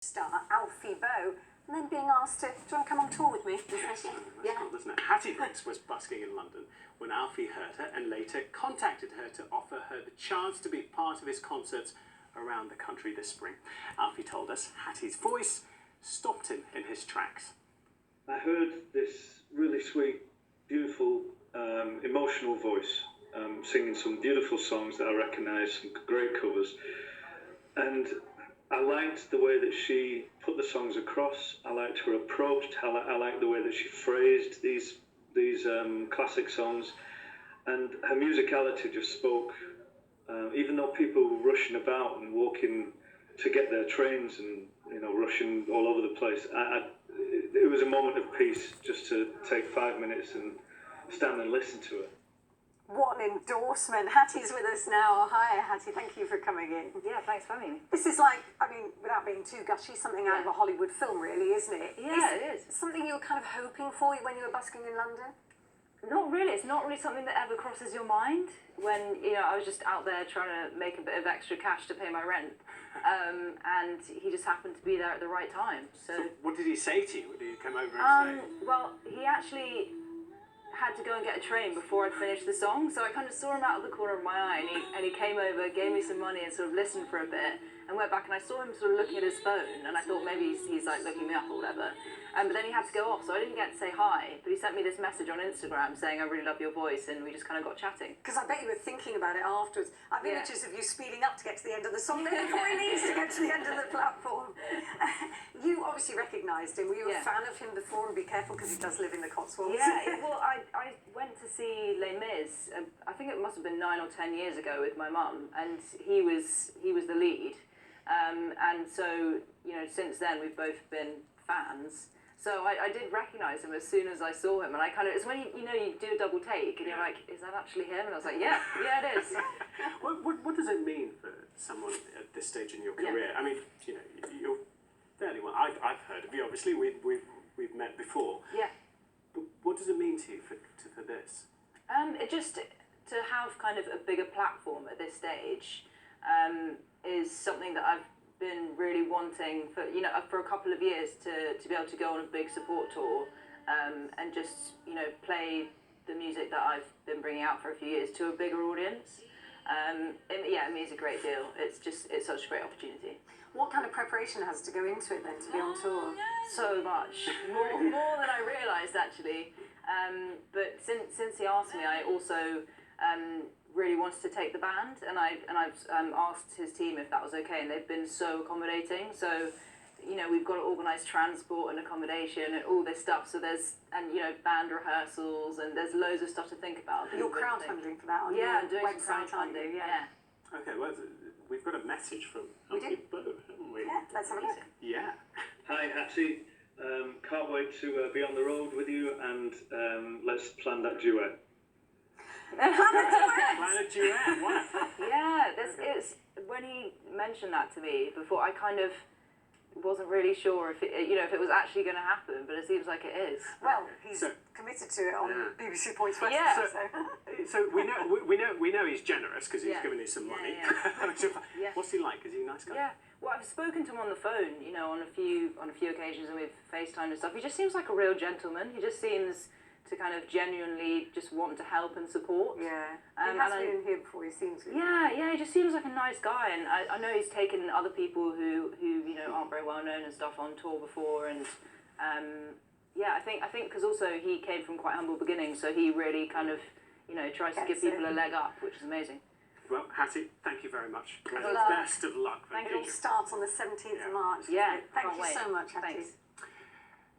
star Alfie Boe, and then being asked to, do you want to come on tour with me? That's cool, isn't it? Hattie Briggs was busking in London when Alfie heard her and later contacted her to offer her the chance to be part of his concerts around the country this spring. Alfie told us Hattie's voice stopped him in his tracks. I heard this really sweet, beautiful, emotional voice singing some beautiful songs that I recognised, some great covers, and I liked the way that she put the songs across. I liked her approach. I liked the way that she phrased these classic songs, and her musicality just spoke. Even though people were rushing about and walking to get their trains and rushing all over the place, it was a moment of peace just to take 5 minutes and stand and listen to it. What an endorsement. Hattie's with us now. Hi, Hattie. Thank you for coming in. Yeah, thanks for having me. This is like, I mean, without being too gushy, something out of a Hollywood film, really, isn't it? Yeah, it is. Something you were kind of hoping for when you were busking in London? Not really. It's not really something that ever crosses your mind when, I was just out there trying to make a bit of extra cash to pay my rent. And he just happened to be there at the right time. So what did he say to you? Did he come over and say? Well, he actually had to go and get a train before I'd finished the song, so I kind of saw him out of the corner of my eye, and he came over, gave me some money and sort of listened for a bit, and went back, and I saw him sort of looking at his phone, and I thought maybe he's like looking me up or whatever, but then he had to go off, so I didn't get to say hi, but he sent me this message on Instagram saying, I really love your voice, and we just kind of got chatting. Because I bet you were thinking about it afterwards. I've images of you speeding up to get to the end of the song before he needs to get to the end of the platform. You obviously recognised him. Were you a fan of him before? And be careful, because he does live in the Cotswolds. Yeah, well, I went to see Les Mis, I think it must have been 9 or 10 years ago with my mum, and he was the lead. And so, since then we've both been fans. So I did recognise him as soon as I saw him, and it's when you do a double take, and you're like, is that actually him? And I was like, yeah, it is. What does it mean for someone at this stage in your career? I mean, you're fairly well. I've heard of you. Obviously, we've met before. Yeah. But what does it mean to you for this? It just to have kind of a bigger platform at this stage is something that I've been really wanting for a couple of years to be able to go on a big support tour and just play the music that I've been bringing out for a few years to a bigger audience. It means a great deal. It's such a great opportunity. What kind of preparation has to go into it then to be on tour? So much more than I realised actually. But since he asked me, I also really wanted to take the band, and I've asked his team if that was okay, and they've been so accommodating. So we've got to organise transport and accommodation and all this stuff. So there's band rehearsals, and there's loads of stuff to think about. You're crowdfunding for that on your I'm doing website, some crowdfunding. Yeah. Okay, well, we've got a message from Alfie Boe, haven't we? Yeah, let's have a look. Yeah. Hi Hattie, can't wait to be on the road with you, and let's plan that duet. Plan a duet. What? Yeah, it's when he mentioned that to me before, I kind of wasn't really sure if it was actually going to happen, but it seems like it is. Well, he's committed to it on BBC Points West. Yeah. So we know he's generous because he's given you some money. Yeah. What's he like? Is he a nice guy? Yeah. Well, I've spoken to him on the phone, on a few occasions, and we've FaceTimed and stuff. He just seems like a real gentleman. He just seems to kind of genuinely just want to help and support. Yeah. He has been here before, he seems to. Yeah, he just seems like a nice guy, and I know he's taken other people who aren't very well known and stuff on tour before, and I think because also he came from quite humble beginnings, so he really kind of tries to give people a leg up, which is amazing. Well, Hattie, thank you very much. Good luck. Best of luck. Thank you. It all starts on the 17th of March. Yeah, Thank you so much, Hattie. Thanks.